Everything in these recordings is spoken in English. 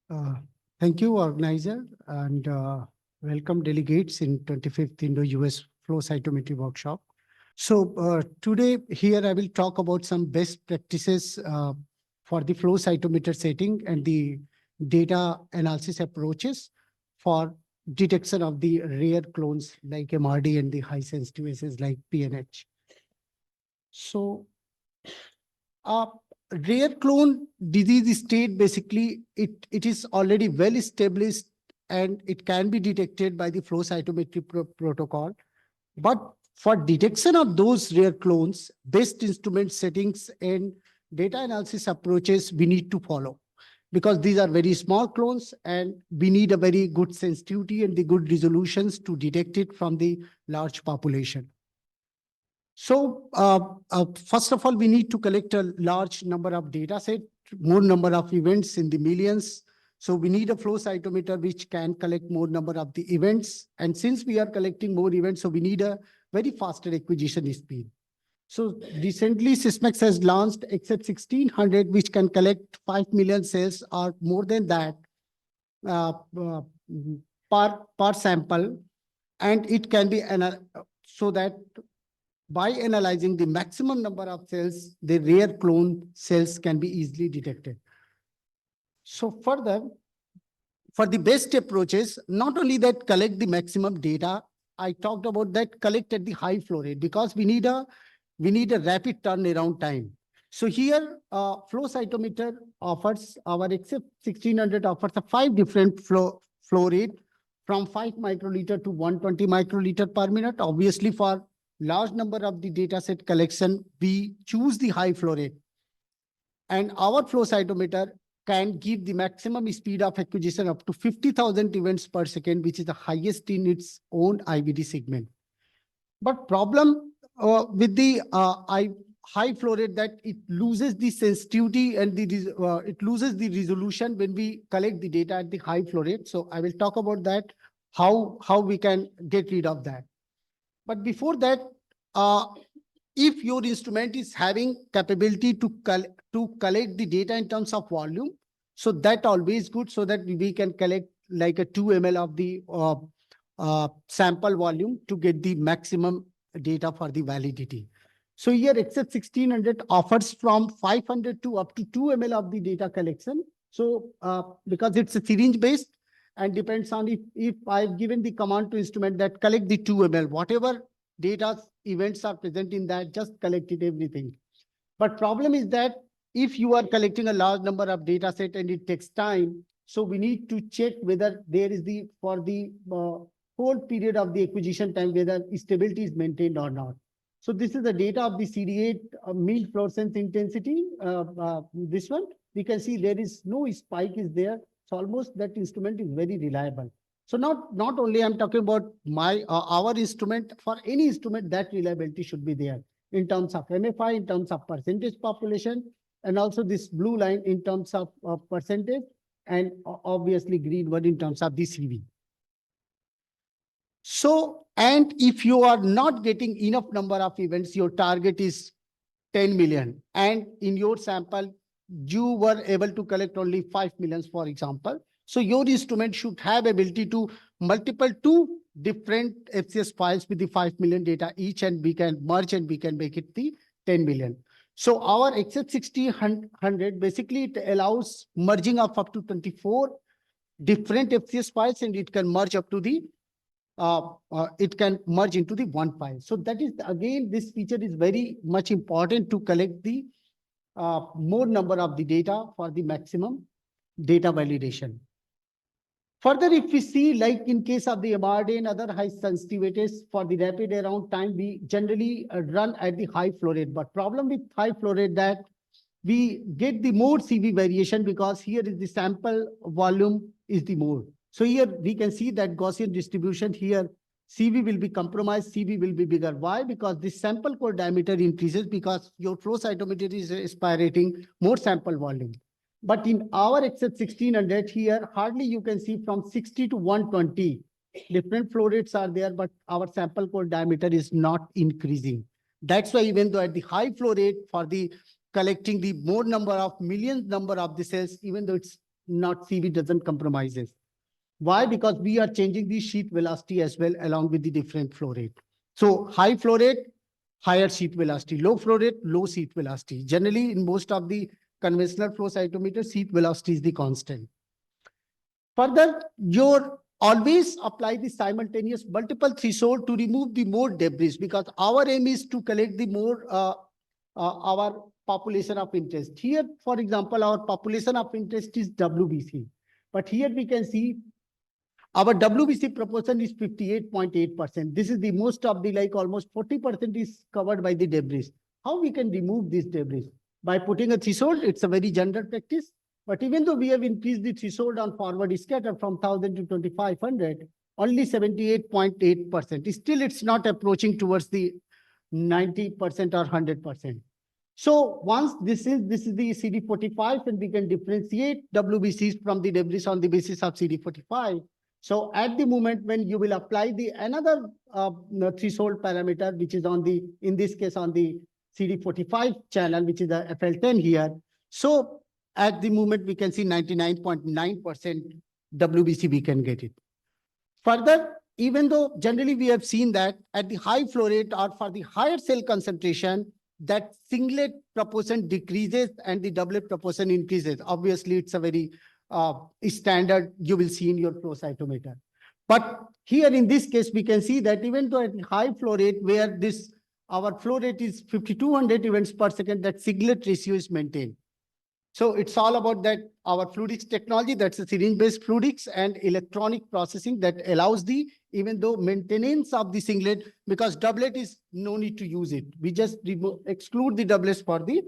Uh, Thank you, organizer, and welcome delegates in 25th Indo-US Flow Cytometry Workshop. So today here I will talk about some best practices for the flow cytometer setting and the data analysis approaches for detection of the rare clones like MRD and the high sensitive assays like PNH. So uh, rare clone disease state, basically, it is already well established and it can be detected by the flow cytometry protocol. But for detection of those rare clones, best instrument settings and data analysis approaches we need to follow, because these are very small clones and we need a very good sensitivity and the good resolutions to detect it from the large population. So first of all, we need to collect a large number of data set, more number of events in the millions. So we need a flow cytometer which can collect more number of the events. And since we are collecting more events, so we need a very faster acquisition speed. So recently, Sysmex has launched Except 1600, which can collect 5 million cells or more than that uh, uh, per sample. And it can be so that by analyzing the maximum number of cells, the rare clone cells can be easily detected. So further, for the best approaches, not only that collect the maximum data, I talked about that collect at the high flow rate, because we need a rapid turnaround time. So here, flow cytometer offers, our Except 1600 offers a 5 different flow rate from 5 microliter to 120 microliter per minute. Obviously, for large number of the data set collection, we choose the high flow rate. And our flow cytometer can give the maximum speed of acquisition up to 50,000 events per second, which is the highest in its own IVD segment. But problem with the high flow rate, that it loses the sensitivity and it loses the resolution when we collect the data at the high flow rate. So I will talk about that, how we can get rid of that. But before that, if your instrument is having capability to collect the data in terms of volume, so that always good, so that we can collect like a 2 ml of the sample volume to get the maximum data for the validity. So here Except 1600 offers from 500 to up to 2 ml of the data collection. So because it's a syringe based, and depends on if I've given the command to instrument that collect the 2 ml, whatever data events are present in that, just collect it, everything. But problem is that if you are collecting a large number of data set and it takes time, so we need to check whether there is for the whole period of the acquisition time, whether stability is maintained or not. So this is the data of the CD8 mean fluorescence intensity. This one, we can see there is no spike is there. So almost that instrument is very reliable. So not only I'm talking about our instrument, for any instrument, that reliability should be there in terms of MFI, in terms of percentage population, and also this blue line in terms of percentage, and obviously green one in terms of the CV. So, and if you are not getting enough number of events, your target is 10 million, and in your sample, you were able to collect only 5 million, for example. So your instrument should have ability to multiple 2 different FCS files with the 5 million data each, and we can merge and we can make it the 10 million. So our Except 1600, basically it allows merging of up to 24 different FCS files, and it can merge up to the it can merge into the one file. So that is, again, this feature is very much important to collect the more number of the data for the maximum data validation. Further, if we see, like in case of the MRD and other high sensitivities, for the rapid around time, we generally run at the high flow rate. But problem with high flow rate, that we get the more CV variation, because here is the sample volume is the more. So here we can see that Gaussian distribution here, CV will be compromised, CV will be bigger. Why? Because the sample core diameter increases, because your flow cytometer is aspirating more sample volume. But in our Except 1600 here, hardly you can see from 60 to 120. Different flow rates are there, but our sample core diameter is not increasing. That's why even though at the high flow rate for the collecting the more number of millions number of the cells, even though it's not CV doesn't compromises. Why? Because we are changing the sheet velocity as well along with the different flow rate. So high flow rate, higher sheet velocity, low flow rate, low sheet velocity. Generally, in most of the conventional flow cytometer, sheet velocity is the constant. Further, you always apply the simultaneous multiple threshold to remove the more debris, because our aim is to collect the more our population of interest. Here, for example, our population of interest is WBC. But here we can see our WBC proportion is 58.8%. This is the most of the, like almost 40% is covered by the debris. How we can remove this debris? By putting a threshold. It's a very general practice. But even though we have increased the threshold on forward scatter from 1000 to 2500, only 78.8%. Still, it's not approaching towards the 90% or 100%. So once this is the CD45, and we can differentiate WBCs from the debris on the basis of CD45. So at the moment when you will apply the another threshold parameter, which is on the, in this case, on the CD45 channel, which is the FL10 here. So at the moment we can see 99.9% WBC we can get it. Further, even though generally we have seen that at the high flow rate or for the higher cell concentration, that singlet proportion decreases and the doublet proportion increases. Obviously, it's a very standard you will see in your flow cytometer. But here in this case, we can see that even though at the high flow rate, where this our flow rate is 5200 events per second, that singlet ratio is maintained. So it's all about that our fluidics technology, that's a syringe-based fluidics and electronic processing that allows the, even though maintenance of the singlet, because doublet is no need to use it. We just exclude the doublets for the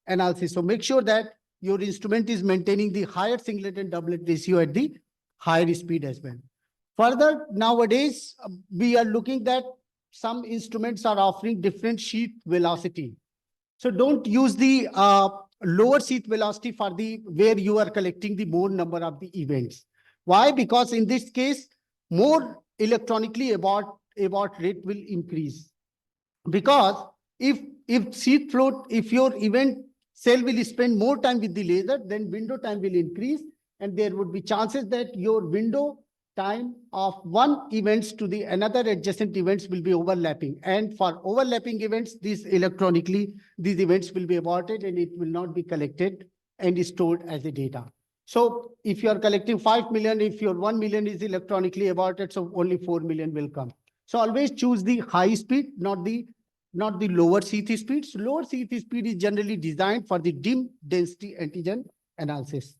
analysis. So make sure that your instrument is maintaining the higher singlet and doublet ratio at the higher speed as well. Further, nowadays, we are looking that some instruments are offering different sheet velocity. So don't use the lower sheet velocity for the where you are collecting the more number of the events. Why? Because in this case, more electronically abort rate will increase. Because if sheet float, if your event cell will spend more time with the laser, then window time will increase, and there would be chances that your window time of one events to the another adjacent events will be overlapping. And for overlapping events, these electronically, these events will be aborted and it will not be collected and stored as a data. So if you are collecting 5 million, if your 1 million is electronically aborted, so only 4 million will come. So always choose the high speed, not the lower CT speeds. Lower CT speed is generally designed for the dim density antigen analysis.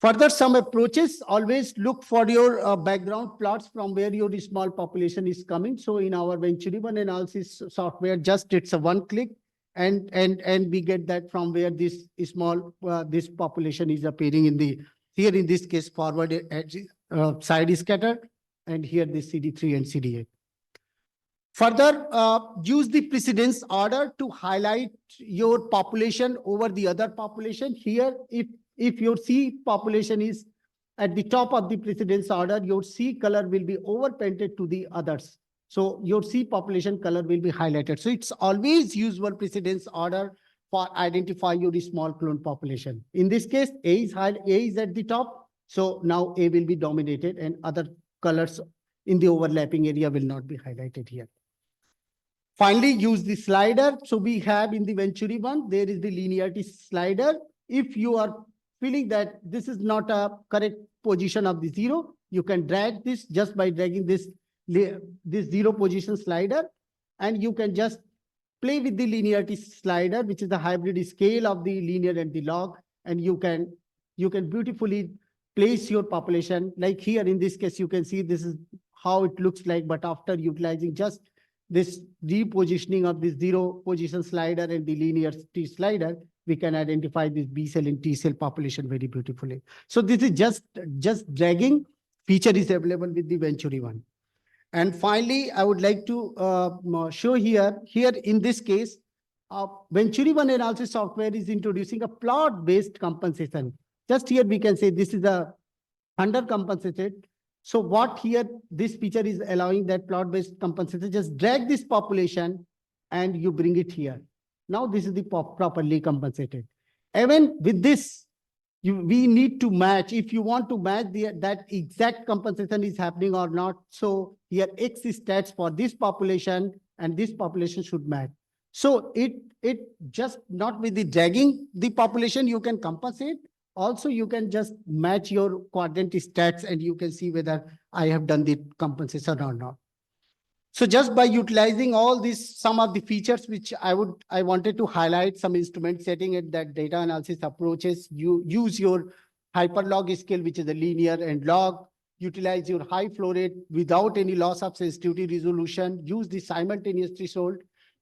Further, some approaches, always look for your background plots from where your small population is coming. So in our Venturi One analysis software, just it's a one click and we get that from where this small, this population is appearing in the, here in this case, forward side scatter, and here this CD3 and CD8. Further, use the precedence order to highlight your population over the other population. Here, if your C population is at the top of the precedence order, your C color will be overpainted to the others. So your C population color will be highlighted. So it's always usual precedence order for identify your small clone population. In this case, A is at the top. So now A will be dominated and other colors in the overlapping area will not be highlighted here. Finally, use the slider. So we have in the Venturi One, there is the linearity slider. If you are feeling that this is not a correct position of the zero, you can drag this just by dragging this zero position slider, and you can just play with the linearity slider, which is the hybrid scale of the linear and the log, and you can beautifully place your population. Like here in this case, you can see this is how it looks like, but after utilizing just this repositioning of this zero position slider and the linearity slider, we can identify this B cell and T cell population very beautifully. So this is just dragging feature is available with the Venturi One. And finally, I would like to show here in this case, Venturi One analysis software is introducing a plot-based compensation. Just here we can say this is a undercompensated. So what here, this feature is allowing that plot-based compensation, just drag this population and you bring it here. Now this is the properly compensated. Even with this, we need to match. If you want to match that exact compensation is happening or not. So here X stats for this population and this population should match. So it just not with the dragging the population, you can compensate. Also, you can just match your quadrant stats and you can see whether I have done the compensation or not. So just by utilizing all these, some of the features which I wanted to highlight, some instrument setting and that data analysis approaches, you use your hyperlog scale, which is a linear and log, utilize your high flow rate without any loss of sensitivity resolution, use the simultaneous threshold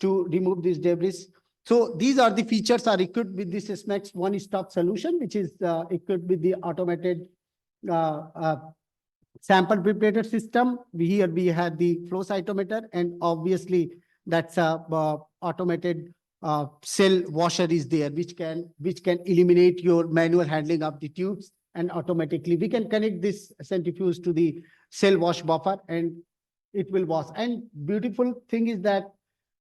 to remove this debris. So these are the features are equipped with this Sysmex one-stop solution, which is equipped with the automated sample preparator system. Here we have the flow cytometer, and obviously that's a automated cell washer is there, which can eliminate your manual handling of the tubes, and automatically we can connect this centrifuge to the cell wash buffer and it will wash. And beautiful thing is that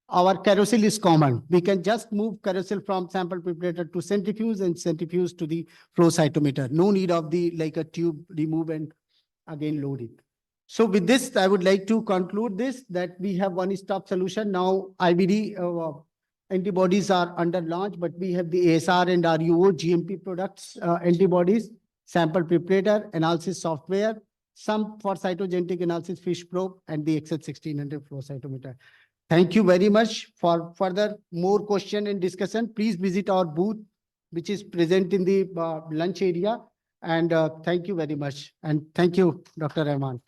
our carousel is common. We can just move carousel from sample preparator to centrifuge and centrifuge to the flow cytometer. No need of the like a tube remove and again load it. So with this, I would like to conclude this, that we have one-stop solution. Now IBD antibodies are under launch, but we have the ASR and RUO GMP products, antibodies, sample preparator, analysis software, some for cytogenetic analysis, fish probe, and the XL 1600 flow cytometer. Thank you very much. For further more question and discussion, please visit our booth, which is present in the lunch area. And thank you very much. And thank you, Dr. Rahman.